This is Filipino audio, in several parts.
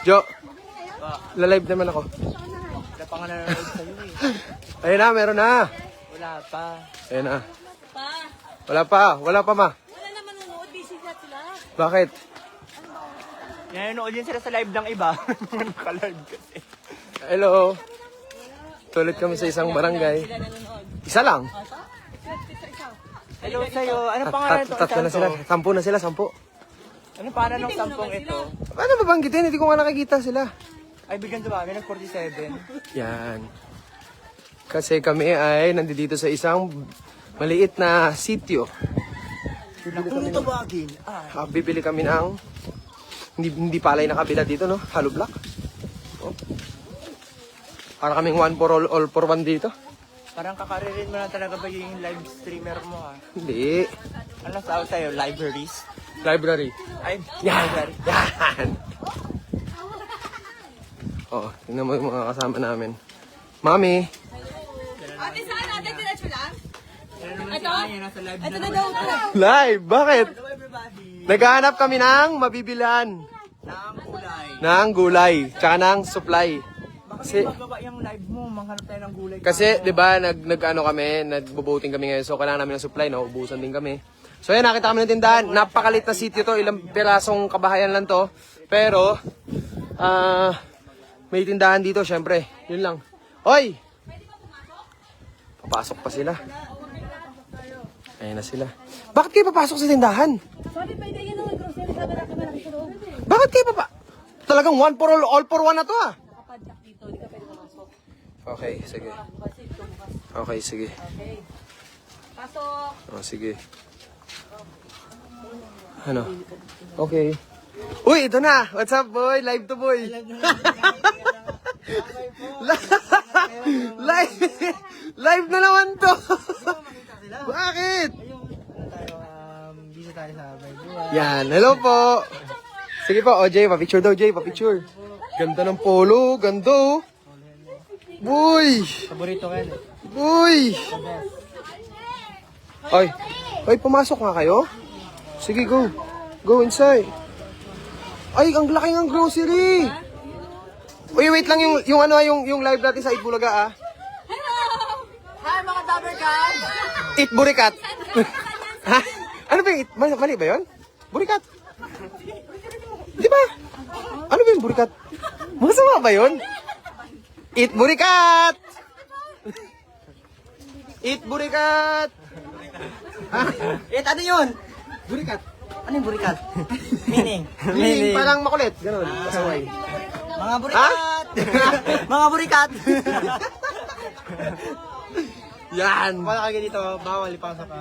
Jo, la-live naman ako. Wala pa nga nanonood sa'yo eh. Ayun na, meron na. Wala pa. Ayun na. Pa, Wala pa ma. wala naman nanonood. Busy sila. Bakit? Nanonood din sila sa live ng iba. Naka-live kasi. Hello. Tulit kami sa isang barangay. Sila nanonood. Isa lang. Hello sa'yo. Ano pangalan itong Tatlo na sila. 10 na sila, 10. Ano pangalan ng sampung ito? Paano babanggitin? Hindi ko nga nakikita sila. Ay, bigyan dumami ng 47. Yan. Kasi kami ay nandito sa isang maliit na sitio. Kung tawagin, Bibili kami ng hindi palay na kabila dito, no? Hollow block. Oh. Para kaming one for all for one dito. parang kakaririn mo na talaga ba yung live streamer mo ha? Hindi. Ano sa sa'yo? Libraries? Library. Ay, Yan! library. Yan! Oh, tingnan mo yung mga kasama namin. Mami! Ate, saan natin? Diretso lang? Ito? Nasa live Ito na daw. Live! Bakit? Hello everybody! Naghahanap kami ng mabibilan. Ng kulay. Ng gulay. Tsaka ng supply. Kasi magawa yung live mo, manghanap tayo ng gulay. Kasi, di ba, nag-ano kami, nagbo-voting kami ngayon. So, kailangan namin ng supply, no? Ubusan din kami. So, yan, nakita kami ng tindahan. Napakalit na sitio to. Ilang pirasong kabahayan lang to. Pero, may tindahan dito, syempre. Yun lang. Hoy! Papasok pa sila. Ayan na sila. Bakit kayo papasok sa tindahan? Sorry, pwede yun ang grocery sa barang kami nakita loob. Bakit kayo Talagang one for all for one na to, ah. Nakapadlock dito, di ka pwede pumasok. Okay, sige. Kasi ito bukas. Okay, sige. Okay. Pasok. Oh, sige. Ano? Okay. Uy, ito na! What's up, boy? Live to, boy! Live! Live na naman to! Bakit? Busy tayo sa live. Yan, hello po! Sige po, OJ, pa-picture daw, Jay, pa-picture. Ganda ng polo, ganda oh. Boy! Paborito ka yan. Boy! Ay, ay, pumasok nga kayo? Sige, go. Go inside. Ay, ang laki ng grocery. Uy, wait lang yung live natin sa Itbulaga, ah. Hi, mga Dabbercats! Itburikat. Ha? Ano ba yung mali ba yun? Burikat. Di ba? Ano ba yung burikat? Masama ba yun? Itburikat! Itburikat! Ano yun? Burikat. Ano yung burikat? Meaning? Meaning parang makulit. Ganun. Kasaway. Mga burikat! Mga burikat! Yan. Wala kayo dito, bawal ipasok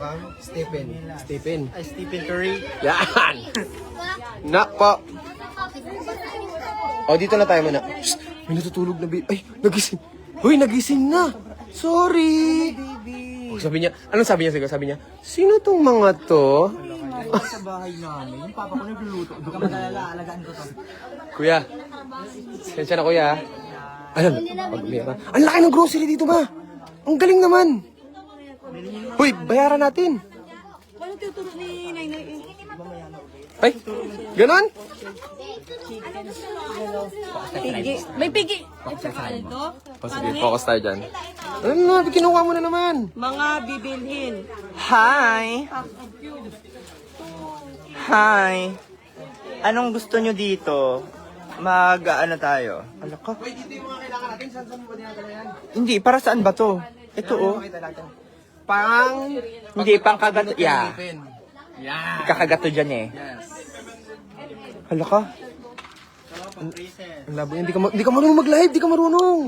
ang Stephen. ay Stephen Curry. Yan. Nak po. O, dito na tayo muna. Shh, may natutulog na ay, nagising. Uy, nagising na. Sorry. Oh, sabi niya, anong sabi niya? Sige, sabi niya, sino tong mga to? Sa bahay namin, yung papa ko nagluluto. Huwag ka mag-alala, alagaan ko to. Kuya. Sensya na, kuya. Alam, pagmira. Ang laki ng grocery dito, ma. Ang galing naman. Uy, bayaran natin. Ano tuturo ni Nainay? Ay, ganon? Pigi. May pigi. Ito? O, sige, focus tayo dyan. Ano na, kinuha mo na naman. Mga bibilhin. Hi! Hi! Anong gusto nyo dito? Ano tayo? Ano ka? Wait, dito yung mga kailangan natin. Saan mo ba dinadala yan? Hindi, para saan ba to? Ito oh. Pang... Hindi, pang kagato. Yeah. Yan. Kakagato dyan eh. Yes. Hala ka? Ang labo, hindi ka marunong mag-live, hindi ka marunong.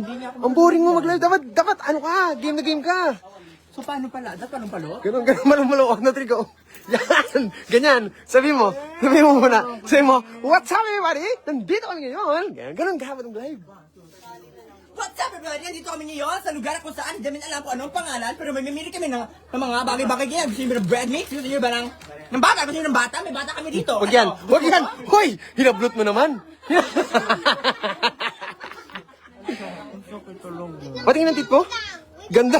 Ang boring mo mag-live. Dapat ano ka, game na game ka. So paano pala? Paano palo? Ganun, malumalo na trigo. Yan, ganyan. Sabi mo muna. Sabi mo, what's up everybody? Nandito kami ngayon. Ganun ka, batong live. What's up everybody? Nandito kami ngayon sa lugar kung saan hindi namin alam kung anong pangalan pero may mamili kami ng mga bagay-bagay ganyan. Gusto nyo ba ng bread mix? Gusto nyo ba ng bata? Gusto nyo ng bata? May bata kami dito. Wag yan, wag yan. Hoy, hinablot mo naman. Patingin ng tit mo. Ganda.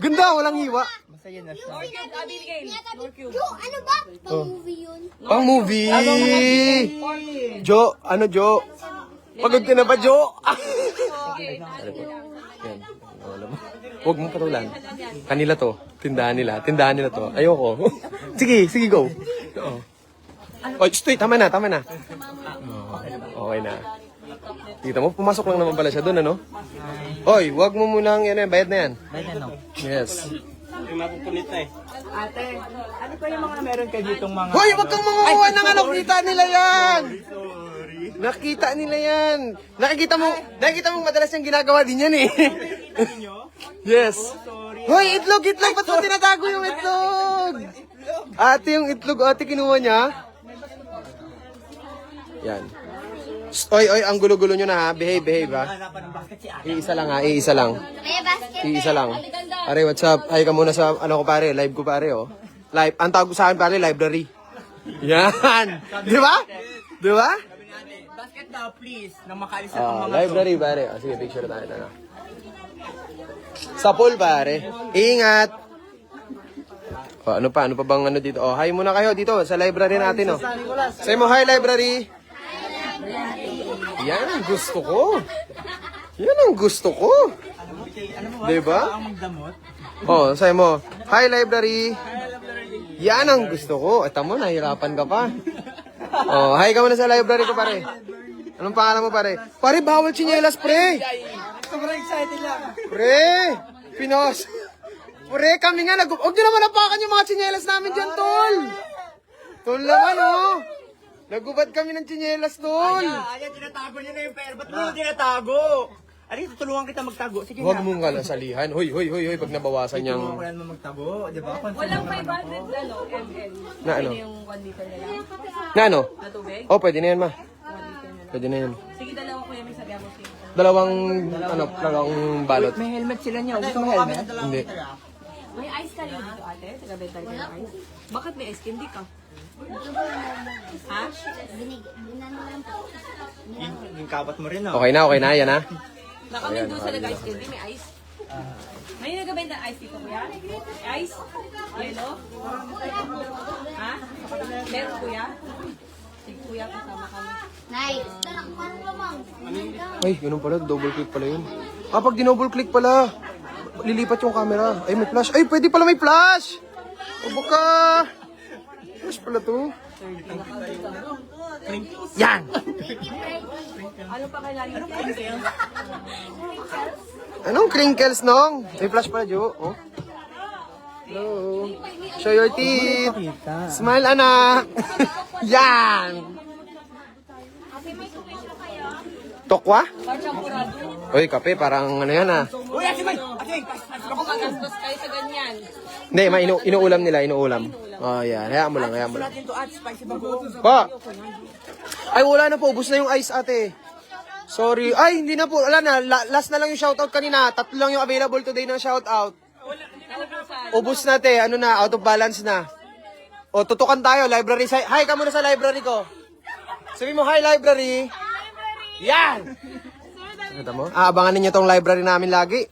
Ganda, walang hiwa. Sa'yo na siya. Abigail. Yo, ano ba? Pang-movie yun. Pang movie! Jo, ano Jo? Pagod ka na ba, Jo? Yan. Wala mo. Huwag mong patulan. Kanila to. Tindahan nila. Tindahan nila to. Ayoko. Sige, sige, go. Oo. Oy, stay. Tama na, tama na. Okay na. Kita mo, pumasok lang naman pala siya doon, ano? Oy, huwag mo munang yan, bayad na yan. Bayad na, no? Yes. Yung mapupulit na eh. Ate, ano pa yung mga meron kayo ditong mga... Hoy, wag kang manguha ng ano, kita nila yan! Nakita nila yan. Nakikita mo madalas yung ginagawa din yan eh. Yes. Hoy, itlog, itlog. Ba't mo tinatago yung itlog? Ate, yung itlog, ate, kinuha niya. Yan. Oy, oy, ang gulo-gulo nyo na ha. Behave, behave ha. Hanapan ng basket si ate. Iisa lang ha, iisa lang. May basket. Iisa lang. Pare, what's up? Ay ka muna sa, ano ko pare, live ko pare oh. Live, ang tawag ko sa akin pare, library. Yan. Di ba? Di ba? Sabi ni ate, basket daw please, nang makaalis na itong mga Library pare. Oh, sige, picture tayo na. Sa pool pare. Ingat. Oh, ano pa bang ano dito? Oh, hi muna kayo dito sa library natin oh. Say mo hi library. Yan ang gusto ko. Yan ang gusto ko. Diba? ang magdamot. Oh, say mo, hi library. Yan ang gusto ko. Eto mo, nahirapan ka pa. Oh, hi ka muna sa library ko pare. Anong pangalan mo pare? Pare, bawal tsinelas pre. Sobrang excited lang. Pre, Pinos. Pre, kami nga huwag nyo naman napakan yung mga tsinelas namin dyan, tol. Tol naman, oh. Nagubad kami ng tsinelas, tol. Aya, tinatago niya na yung pera. Ba't mo yung tinatago? Ari, tutulungan kita magtago. Sige Huwag na. mong kalasalihan. Hoy, pag nabawasan Tulungan niyang... ko yan mo magtago, di ba? Walang 500 ml. Na ano? Pwede yung 1 liter na lang. Na ano? Na tubig? Oh, pwede na yan, ma. 1 liter na lang. Pwede na yan. Sige, dalawa kuya, may sabi mo siya. Dalawang balot. May helmet sila niya. Gusto mo helmet? Hindi. May ice ka rin dito ate? Taga-benta ka ng ice? Bakit may ice candy ka? Ha? Yung kabat mo rin, oh. Okay na, yan ha. Nakaming doon sa nag-ice candy, may ice. May nagabenta ng ice dito kuya? Ice? Yellow? Ha? Meron kuya? Sige kuya, kasama kami. Nice. Paano ba, ma'am? Ay, ganun pala. Double click pala yun. Ah, pag dinouble click pala, lilipat yung camera. Ay, may flash. Ay, pwede pala may flash! O baka... Flash pala to. Yan! Ano pa kailangan? Anong crinkles, nong? May flash pala, Jo. Oh. Hello. Show your teeth. Smile, anak. Yan! Tokwa? Uy, kape, parang ano yan ah. Uy, Ate May! Ate May! Kapag-gastos kayo sa ganyan. Hindi, inuulam nila, inuulam. Oh, yan. Hayaan mo lang, hayaan mo lang. Natin to at spicy bago. Pa! Ay, wala na po. Ubus na yung ice, ate. Sorry. Ay, hindi na po. Wala na. Last na lang yung shoutout kanina. 3 lang yung available today ng shoutout. Ubus na, te. Ano na, out of balance na. O, tutukan tayo. Library. Hi ka muna sa library ko. Sabi mo, hi, library. Yan! Kita mo? Aabangan ninyo tong library namin lagi.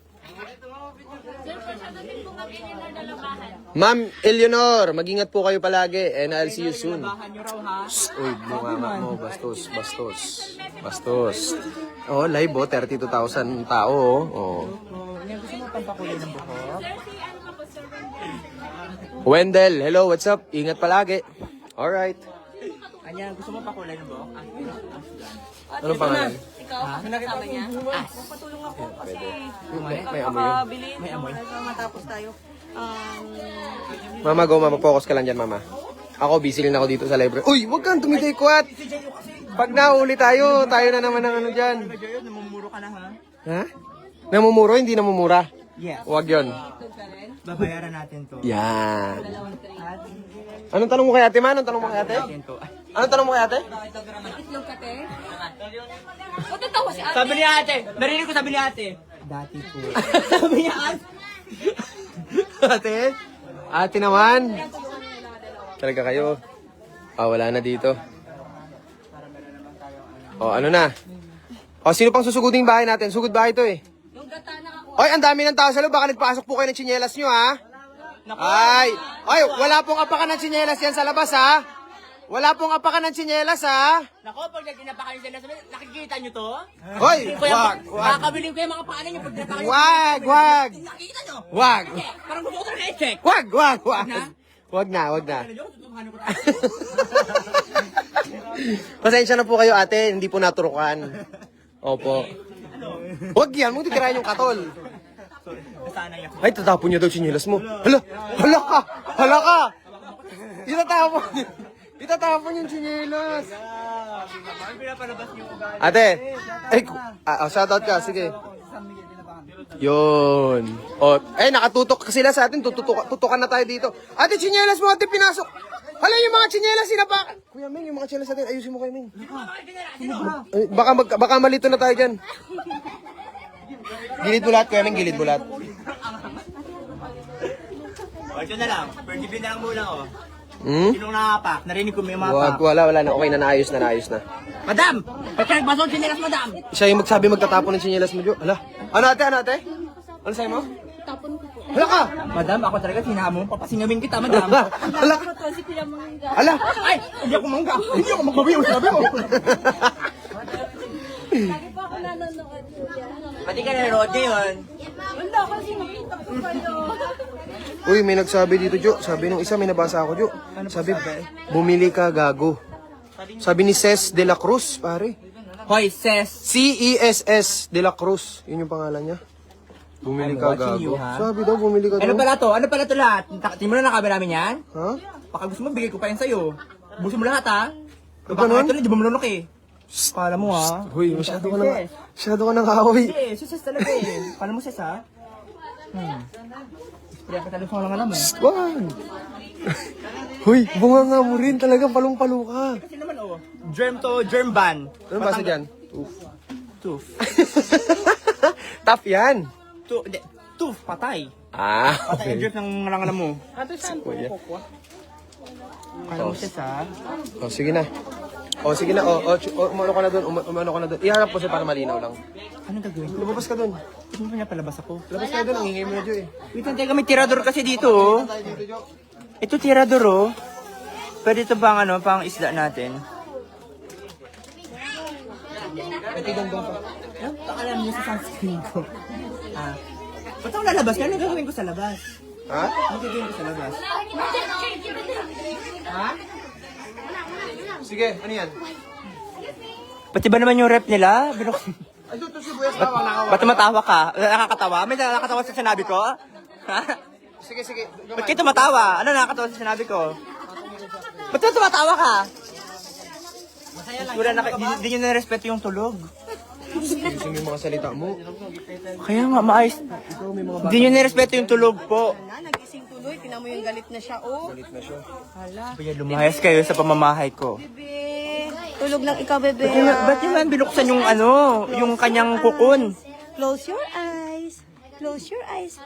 Ma'am Eleanor, mag-ingat po kayo palagi and I'll see you soon. Bahan nyo raw, ha? Uy, bunga mo, bastos. Oh, live oh, 32,000 tao oh. Oh. Gusto mo pampakulay ng buhok? Wendell, hello, what's up? Ingat palagi. Alright. Anya, gusto mo pakulay ng buhok? Anong pangalan? Ikaw, kasama niya? Magpatulong ako kasi May amoy yun. bilhin. May amoy. Matapos tayo. Mama, go, mama. Focus ka lang dyan, mama. Ako, busy rin ako dito sa library. Uy, wag kang tumitikwat. Pag nahuli tayo na naman ng ano dyan. Joyo, namumuro ka na, ha? Ha? Namumuro? Hindi namumura. Yes. Wag yun. Babayaran natin to. Yan. Anong tanong mo kay ate, man? Anong tanong mo kay ate? Anong tanong mo kay ate? Itlog ka, te? Ba't natawa si ate? Sabi ni ate, narinig ko sabi ni ate. Dati po. Sabi niya ate. Ate? Ate naman? Talaga kayo? Ah, wala na dito. Oh, ano na? Oh, sino pang susuguding bahay natin? Sugod bahay to eh. Yung gata na ako. Oy, ang dami ng tao sa loob. Baka nagpasok po kayo ng tsinelas nyo, ha? Ay, wala pong apakan ng tsinelas yan sa labas, ha? Wala pong apakan ng tsinelas, ha? Nako, pag naginapakan yung sinelas, nakikita nyo to? Hoy, wag. Kakabilin ko yung mga paanan nyo pag napakan yung Wag. Nakikita nyo? Wag. Parang gusto ko talaga i-check. Wag. Wag na. Medyo, tutuhanan ko tayo. Pasensya na po kayo, ate. Hindi po naturukan. Opo. Wag yan. Huwag titirahin yung katol. Nasanay ako. Ay, tatapon niya daw tsinelas mo. Hala ka. Itatapon yung tsinelas. Ang pinapalabas nyo ugali. Ate. Ay, shoutout ka. Sige. Yun. Nakatutok sila sa atin. Tutukan na tayo dito. Ate, tsinelas mo. Ate, pinasok. Hala, yung mga tsinelas sinapakan. Kuya Ming, yung mga tsinelas natin. Ayusin mo kayo, Ming. Ay, baka malito na tayo dyan. Gilid bulat, Kuya Ming. Gilid bulat. O, ito na lang. Perdibin na lang muna, oh. Hmm? Sinong nakapak? Narinig ko may mga Wag, pak. wala na. Okay na, naayos na. Madam! Ba't ka nagbasok sinelas, madam? Siya yung magsabi magtatapon ng tsinelas mo, Jo. Hala. Ano, ate? Ano sa'yo mo? Tapon ko po. Hala ka! Madam, ako talaga sinamon. Papasingawin kita, madam. Hala ka! Hala! Ay! Hindi ako mangga. Hindi ako magbabiyo. Sabi mo. Lagi pa ako nanonood po dyan. Pati ka nanonood ngayon. Wala kasi nakita ko kayo. Uy, may nagsabi dito, Jo. Sabi nung isa, may nabasa ako, Jo. Sabi, bumili ka, gago. Sabi ni Ces de la Cruz, pare. Hoy, sis. C-E-S-S de la Cruz. Yun yung pangalan niya. Bumili ka, watching you, gago. ha? Sabi daw, bumili ka Ano daw. pala to? Ano pala to lahat? Tingin mo na nakabi namin yan? Ha? Baka gusto mo, bigay ko pa yan sa'yo. Buso mo lahat, ha? Baka ganun? ito rin, di ba malunok eh? Kala mo, ha? Uy, masyado ka nang kaaway. Sis, sis talaga eh. Kala mo, sis, ha? Kaya ka talaga lang alam, eh. Wag! Huy, bunga nga mo rin. Talagang palong-palo ka. Kasi naman, oh. Germ to, germ ban. Ano basa dyan? Tooth. Tough yan. Tooth, patay. Ah, Patay ang germ ng alam mo. Kuya. Kala mo, sis, ha? Oh, sige na. Umano ka na doon. Iharap ko siya para malinaw lang. Anong gagawin ko? Lumabas ka doon. Hindi mo pinapalabas ako. Labas ka doon. Ang ingay mo medyo eh. Wait lang, teka, may tirador kasi dito, oh. Ito tirador, oh. Pwede ito pang ano, pang isda natin. Alam niyo sa sunscreen ko. Ba't ako lalabas? Ano gagawin ko sa labas? Ha? Ano gagawin ko sa labas? Sige, ano yan? Pati ba naman yung rep nila? Ay, ito sibuyas bawang nakawa. Ba't tumatawa ka? Nakakatawa? May nakakatawa sa sinabi ko? Ha? Sige. Ba't kayo tumatawa? Ano nakakatawa sa sinabi ko? Ba't tumatawa ka? Wala na, di nyo na-respeto yung tulog. Ayusin yung mga salita mo. Kaya nga, maayos. Di nyo na-respeto yung tulog po. Nagising tuloy, tinan mo yung galit na siya, oh. Kaya lumayas kayo sa pamamahay ko. Bebe, tulog lang ikaw, bebe. Ba't yun man binuksan yung ano, yung kanyang kukun? Close your eyes. Close your eyes.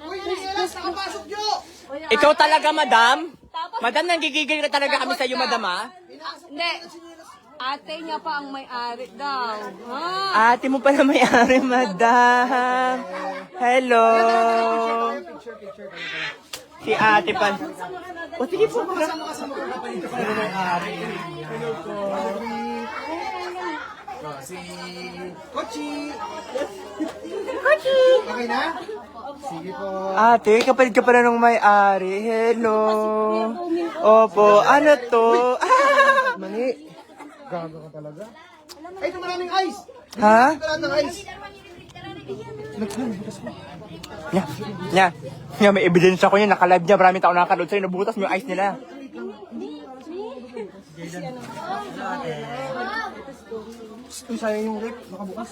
Ikaw talaga, madam? Madam, nanggigigil na talaga kami sa iyo, madam, ha? Hindi. Ate niya pa ang may-ari daw. Ha? Ate mo pala may-ari, madam. Hello. Si ate pa. O, sige po. Si Kochi. Okay na? Sige po. Ate, kapalit ka pala ng may-ari. Hello. Opo, ano to? Ah! Mani. Gago ka talaga. Ay, ito maraming ice. Ha? Ito lahat ng ice. Nya, may ebidensya ko yun. Naka-live niya. Maraming tao nakakalood sa'yo. Nabutas mo yung ice nila. Kung sayang yung rep, nakabukas.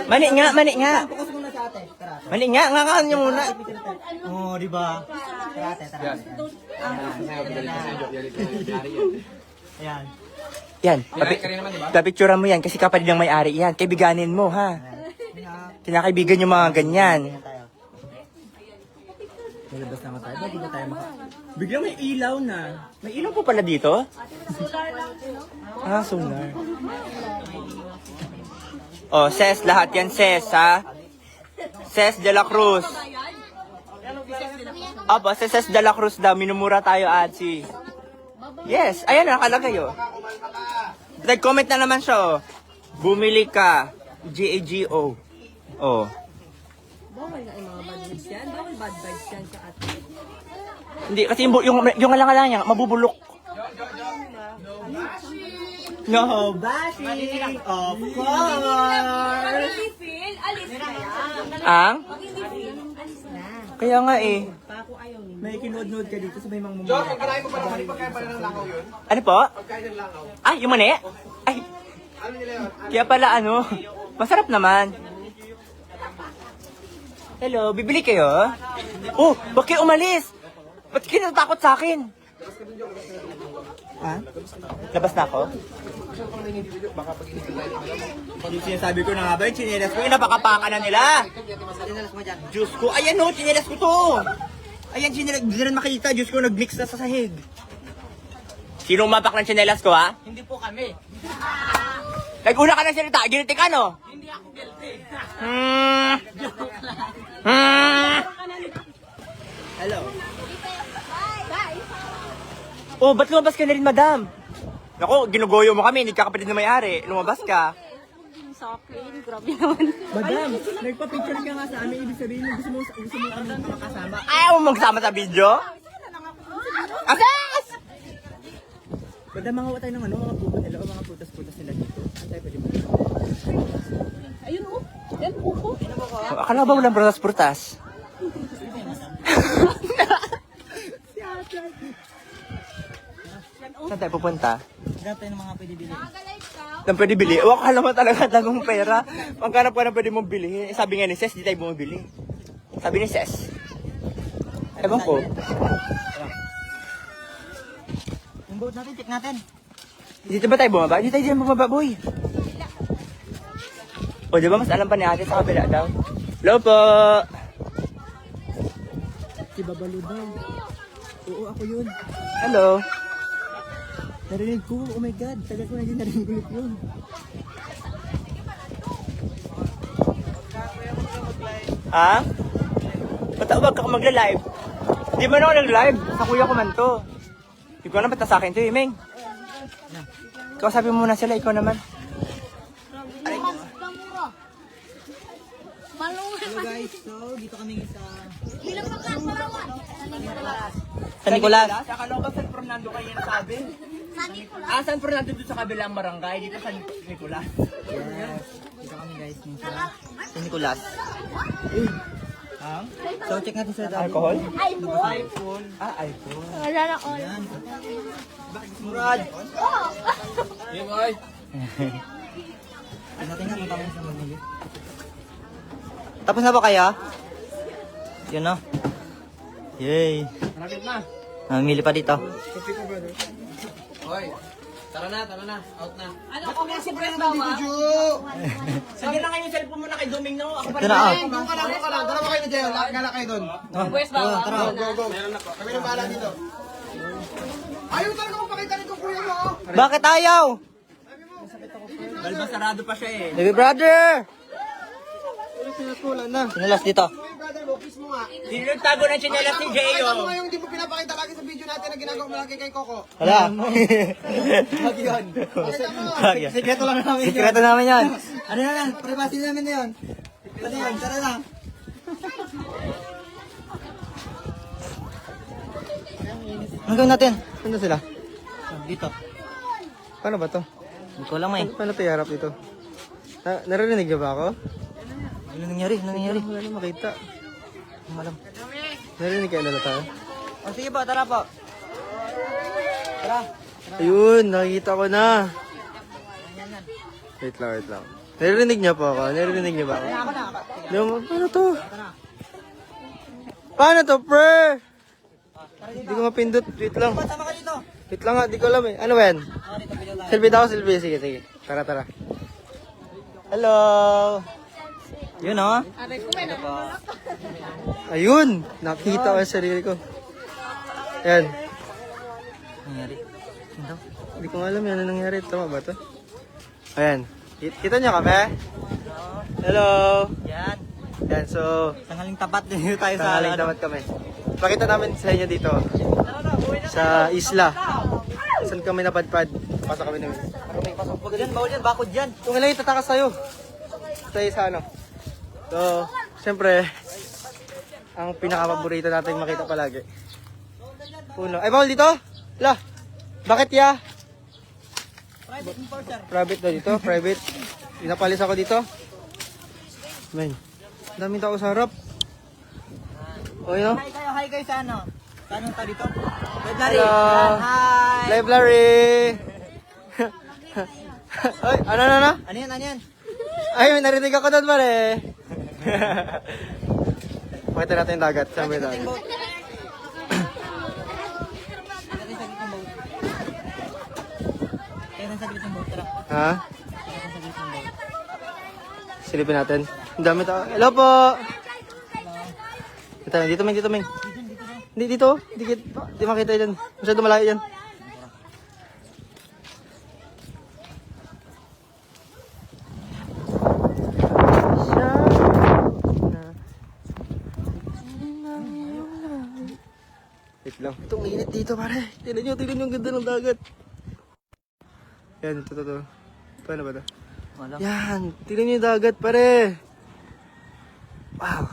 Mani nga. Mani nga, ngakaan niyo muna. Oh, di ba? Ayan. Yan, papicturean mo yan kasi kapatid ng may-ari yan. Kaibiganin mo, ha? Kinakaibigan yung mga ganyan. Nalabas naman tayo. Ba't di ba tayo Biglang may ilaw na. May ilaw po pala dito? Ah, solar. Oh, Ses, lahat yan, Ses, ha? Ses de la Cruz. Opo, Ses de la Cruz daw. Minumura tayo, Atsi. Yes, ayan, nakalagay, oh. Nag-comment na naman siya, oh. Bumili ka. G-A-G-O. Oh. Bawal na yung mga bad vibes yan. Bawal bad vibes yan sa ate. Hindi, kasi yung alang-alang niya, mabubulok. No, bashing, of Pag course. hindi feel, alis na yan. Ang? Pag hindi feel, alis na. Kaya nga eh. Pako ayaw niya. May kinuod-nuod ka dito sa may mga Josh, ang kanain mo pala mali pagkain pala ng langaw yun? Ano po? Pagkain ng langaw. Ay, yung mani? Ay, Ano nila yun? kaya pala ano, masarap naman. Hello, bibili kayo? Oh, bakit umalis? Ba't kayo natatakot sa akin? Ha? Labas na ako? Yung sinasabi ko na nga ba, yung chinelas ko, yung napakapaka na nila. Diyos ko, ayan o, chinelas ko to. Ayan, chinelas, hindi na makikita, Diyos ko, nag-mix na sa sahig. Sinong mapak ng chinelas ko, ha? Hindi po kami. Nag-una ka ng salita, guilty ka, no? Hindi ako guilty. Hello. Oh, ba't lumabas ka na rin, madam? Naku, ginugoyo mo kami, hindi ka kapatid na may-ari. Lumabas ka. Sa akin, grabe naman. Madam, nagpa-picture ka nga sa amin. Ibig sabihin, gusto mo kami makasama. Ayaw mo magsama sa video? Asas! Madam, mga tayo ng ano, mga puto nila o mga putas-putas nila dito. Ano tayo pwede mo? Ayun oh. Yan upo. Akala ba walang prutas-prutas? Saan tayo pupunta? Madam, tayo ng mga pwede bilhin. Nang pwede bili? O, akala mo talaga tagong pera. Pagkanap ka na pwede mong bilhin. Eh, sabi nga ni Ses, di tayo bumibili. Sabi ni Ses. Ewan ko. Yung boat natin, check natin. Dito ba tayo bumaba? Dito tayo bumaba, boy. O, di ba mas alam pa ni ate sa kabila daw? Hello po! Si Babalo daw. Oo, ako yun. Hello? Narinig ko, oh my God. Tagal ko na din narinig ulit yun. Ha? Patawag ka magla-live. Di ba ako nag-live? Sa kuya ko man to. Hindi ko alam ba't sa akin to, Meng. Ikaw sabi mo muna sila, ikaw naman. Hello guys, so dito kami sa... San Nicolas. Akala ko ba San Fernando kayo nasabi? San Fernando doon sa kabilang barangay, dito sa Nicolas. Yes. Dito kami guys, sa San Nicolas. So check natin sa Alcohol? iPhone. iPhone. Wala na all. Murad. Natin nga, matawag sa magmuli. Tapos na ba kaya? Yun na. Yay. Malapit na. Namimili pa dito. Hoy, tara na. Out na. Ano ko nga si Brent ba? Sige na ngayon yung cellphone mo na kay Domingno. Ako pa Ito na out. Doon ka lang. Dalawa kayo na dyan. Gala kayo doon. Pwes ba? Tara. Go. Kami na bahala dito. Ayaw talaga magpakita nito kuya mo. Bakit ayaw? Balbasarado pa siya eh. Baby brother! Sinatulan na. Sinulas dito. Hey brother mo, kiss mo nga. Hindi nagtago ng chinelas si Pakita mo Jeyo. nga yung hindi mo pinapakita lagi sa video natin na ginagawa mo lagi kay Coco. Wala. Wag yun. Pakita mo. Sekreto lang namin yun. Sikreto namin yan. Ano na lang, privacy namin na yun. Ano yun, tara na. Ano gawin natin? Ano sila? Dito. Paano ba to? Hindi ko alam eh. Paano to iharap ito? Narinig niyo ba ako? Ano nangyari? Ano nangyari? Wala na makita. Hindi ko alam. Narinig kayo na tayo? O sige po, tara po. Tara. Ayun, nakikita ko na. Wait lang. Narinig niya po ako? Narinig niyo ba ako? Paano to? Paano to, pre? Hindi ko mapindot. Wait lang. Sama ka dito. Wait lang nga, di ko alam eh. Ano ba yan? Selfie daw, selfie. Sige. Tara. Hello. Yun o. Ayun! Nakita ko yung sarili ko. Yan. Nangyari. Yun daw. Hindi ko alam yan. Ano nangyari? Tama ba to? Ayan. Kita niyo kami? Hello. Yan. Yan, so, Tanghaling tapat din tayo sa tanghaling dapat kami. Pakita namin sa inyo dito. Sa isla. Saan kami napadpad? Pasok kami namin. Huwag dyan, bawal yan, bakod dyan. Kung ilang itatakas sa'yo. Tayo sa ano. So, siyempre, ang pinaka-paborito natin makita palagi. Puno. Ay, bawal dito? La, bakit ya? Private enforcer. Private daw dito, private. Pinapalis ako dito. Men, daming tao sa harap. O, yun o. Hi kayo sa ano? Sa anong tao dito? Hello. Hi! Live Larry. Ay, ano? Ano yan, ano yan? Ay, may narinig ako doon, pare. Pakita natin yung dagat. Saan ba yung dagat? Kaya nang sa gilid ng boat, tara. Ha? Silipin natin. Ang dami tao. Hello po! Dito, Ming. Hindi, dito. Di makita yan. Masyado malayo yan. Wait lang. Itong init dito, pare. Tignan nyo ang ganda ng dagat. Yan, ito. Paano ba ito? Wala. Yan, tignan nyo yung dagat, pare. Wow.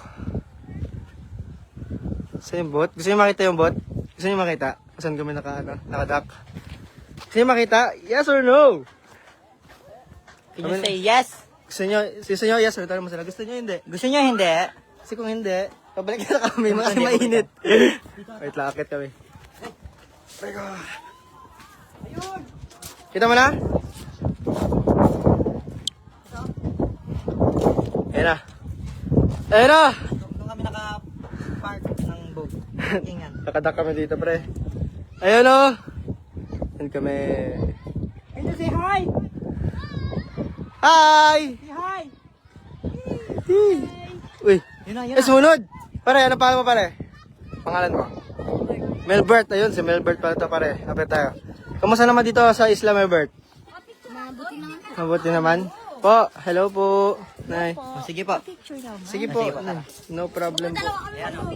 Gusto yung boat? Gusto nyo makita yung boat? Gusto nyo makita? Saan kami nakadak? Gusto nyo makita? Yes or no? Can you say yes? Gusto nyo yes or no? Masala. Gusto nyo hindi? Gusto niyo hindi? Kasi kung hindi, pabalik na kami. Kasi mainit. Wait, lakit kami. Kita mo na? Ayan na. Doon kami naka-park ng boat. Ingat. Nakadak kami dito, pre. Ayun o. Yan kami. Can you say hi? Hi! Say hi! Uy. Yun na, Eh, sumunod! Pare, ano pa mo, pare? Pangalan mo? Melbert. Ayun, si Melbert pala ito, pare. Kapit tayo. Kamusta naman dito sa Isla, Melbert? Mabuti naman. Po, hello po. Nay. Oh, sige po. Sige po. No problem po. Ayan o.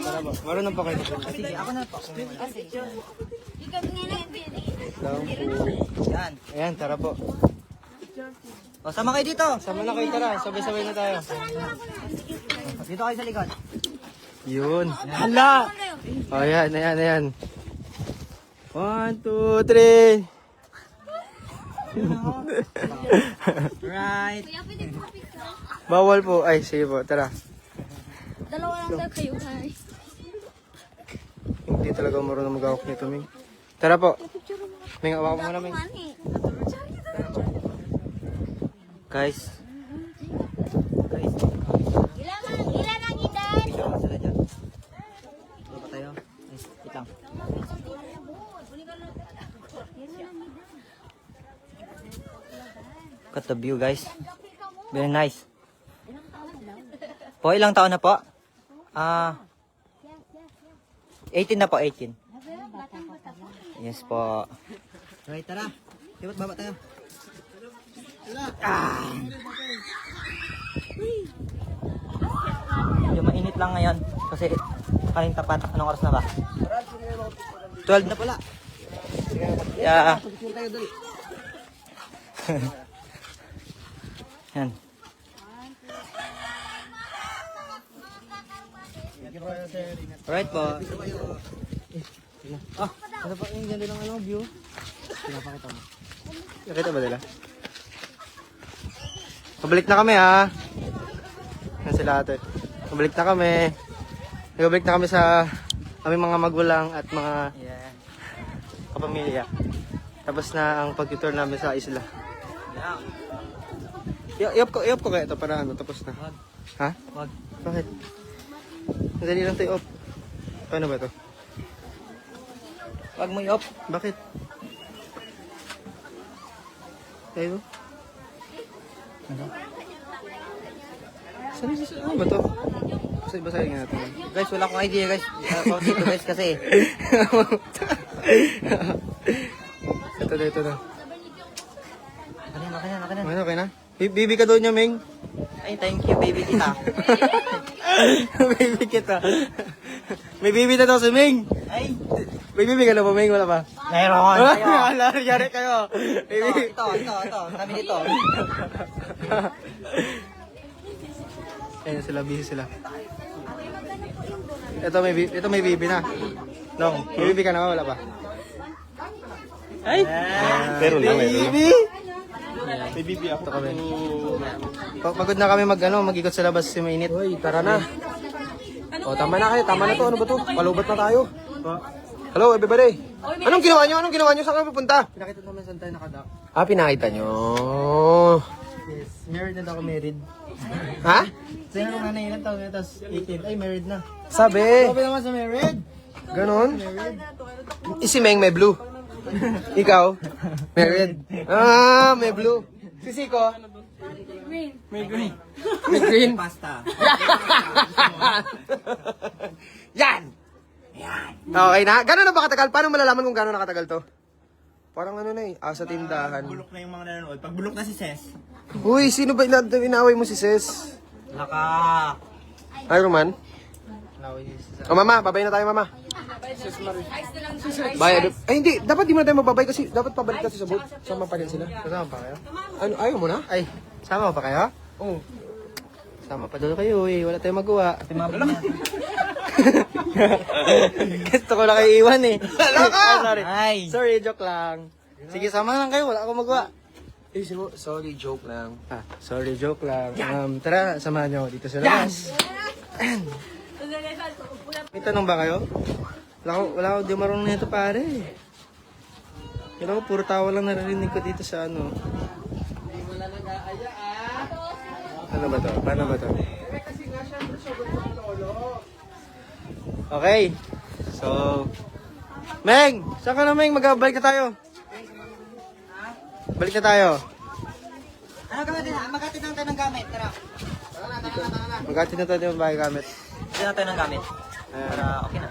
Tara po. Marunong pa kayo. Sige, ako na po. Lang po. Yan. Ayan, tara po. O, sama kayo dito. Sama na kayo, tara. Sabay-sabay na tayo. Dito kayo sa likod. Yun. Hala! O, ayan. 1, 2, 3. Right. Bawal po. Ay, sige po. Tara. Dalawa lang daw kayo, hi. Hindi talaga marunong mag-awak nito, Ming. Tara po. Ming, awak mo na, Ming. Guys. Ilan ang edad? Picture lang sila dyan. Dito pa tayo. Ay, wait lang. Look at the view, guys. Very nice. Po, ilang taon na po? 18 na po, 18. Yes po. Right, tara. Sibot, baba tayo. Medyo mainit lang ngayon kasi kaling tapat. Anong oras na ba? 12 na pala. Yeah. Yan. Alright po. Ano pa yung ganda ng ano, view? Pinapakita mo. Nakita ba nila? Pabalik na kami, ha? Yan sila ate. Pabalik na kami. Nagabalik na kami sa aming mga magulang at mga Yeah. kapamilya. Tapos na ang pag-tour namin sa isla. Yeah. I-off ko kaya ito para ano, tapos na. Wag. Ha? Wag. Bakit? Madali lang tayo off. Paano ba ito? Wag mo i-off. Bakit? Tayo? Ano ba ito? Basahin nga natin. Guys, wala akong idea guys. About dito guys kasi. Ito na. Ano, okay na. Okay na? Bibi ka doon niya, Ming. Ay, thank you, baby kita. Baby kita. May baby na daw si Ming. Ay, May baby ka na ba, Ming? Wala pa? meron. Wala, yari kayo. Baby. Ito. Kami dito. Ayun sila, busy sila. Ito may baby na. Long, may baby ka na ba? Wala pa? Ay, Pero lang, baby. May baby ako. Ito kami. Pagod na kami mag-ikot sa labas si mainit. Uy, tara na. O, tama na kayo. Tama na to. Ano ba to? Palubat na tayo. Hello, everybody. Anong ginawa nyo? Saan kayo pupunta? Pinakita naman saan tayo nakadak. Ah, pinakita nyo. Yes, married na ako, married. Ha? Sa'yo nung nanay ilang taon na, tapos 18. Ay, married na. Sabi. Sabi naman sa married. Ganon? Si Meng may blue. Ikaw? May red. Ah, may blue. Si Siko? May green. May green. Pasta. Yan! Okay na? Gano'n na ba katagal? Paano malalaman kung gano'n nakatagal to? Parang ano na eh, sa tindahan. Bulok na yung mga nanonood. Pag bulok na si Ses. Uy, sino ba inaaway mo si Ses? Naka. Iron Man? O mama, babay na tayo mama. Bye. Ay hindi, dapat di mo na tayo mababay kasi dapat pabalik kasi sa boat. Sama pa rin sila. Kasama pa kayo? Ano, ayaw mo na? Ay, sama pa kayo? Oo. Sama pa doon kayo eh, wala tayong magawa. Gusto ko na kayo iwan eh. Sorry. Ay. Sorry, joke lang. Sige, sama lang kayo, wala akong magawa. Eh, sorry, joke lang. Sorry, joke lang. Tara, samahan nyo dito sa labas. May tanong ba kayo? Wala ko, di marunong nito pare. Kailan ko, puro tawa lang naririnig ko dito sa ano. Ano ba to? Paano ba to? Okay. So, Meng! Saan ka na, Meng? Balik na tayo. Balik na tayo. Ano gawin din? Magkatid lang tayo ng gamit. Tara. Magkatid na tayo ng bahay gamit. Magkatid lang tayo ng gamit. Para okay na.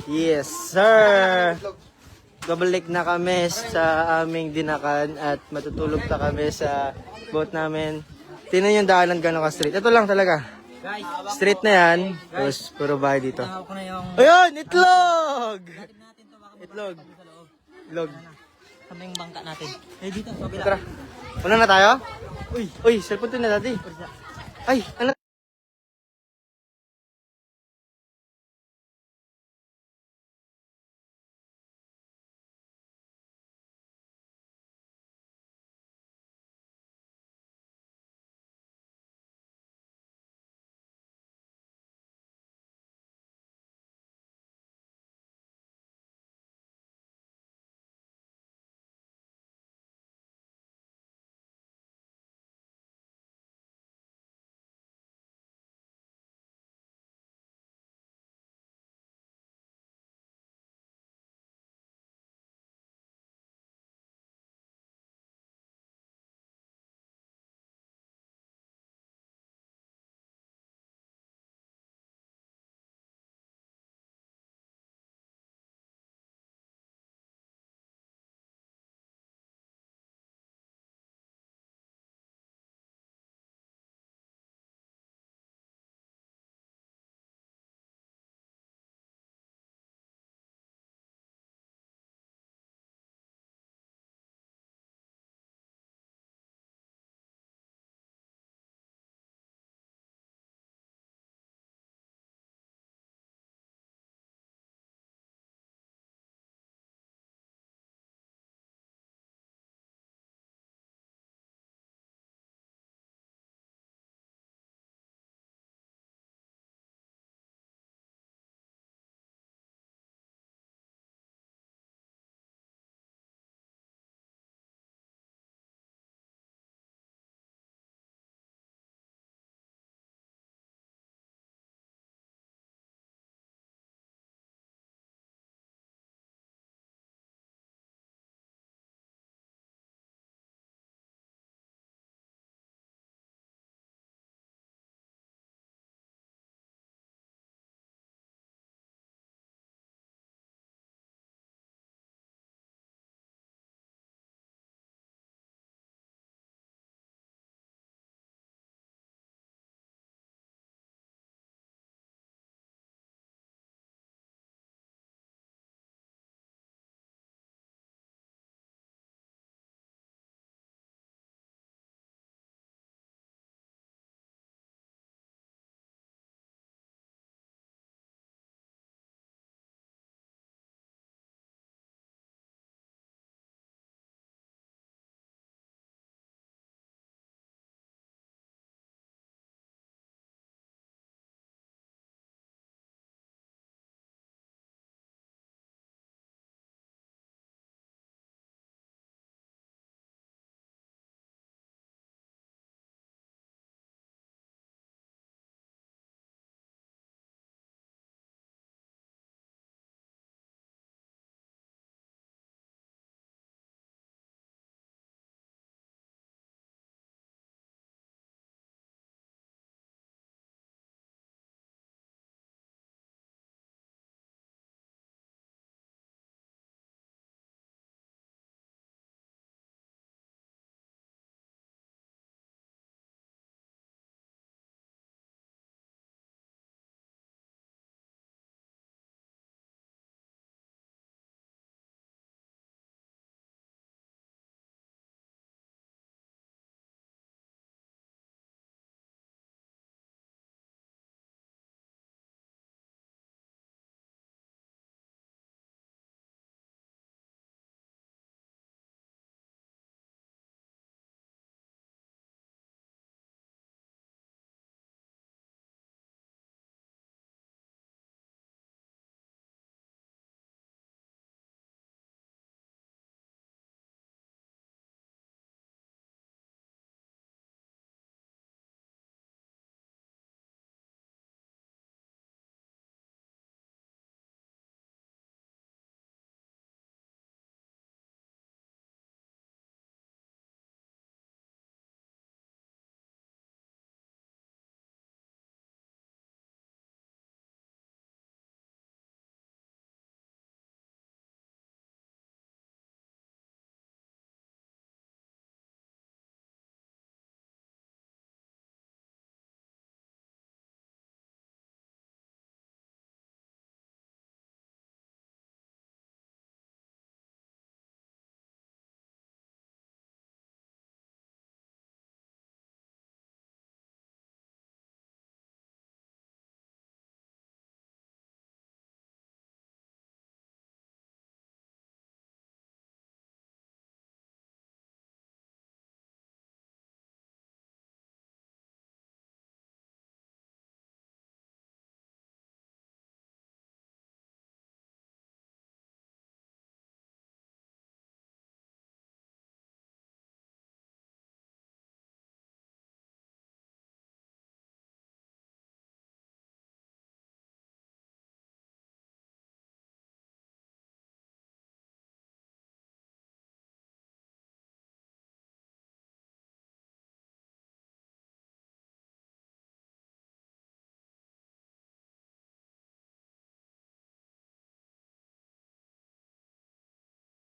Yes, sir! Babalik na kami sa aming dinakan at matutulog na kami sa boat namin. Tingnan yung daanan gano'n ka straight. Ito lang talaga. Guys, Straight na yan. Tapos puro bahay dito. tawag ko na yung... Ayun! Itlog! Itlog. Itlog. Sama yung bangka natin. Eh, dito. Kabila. Tara. Una na tayo? Uy, cellphone to na dati. Ay, ano?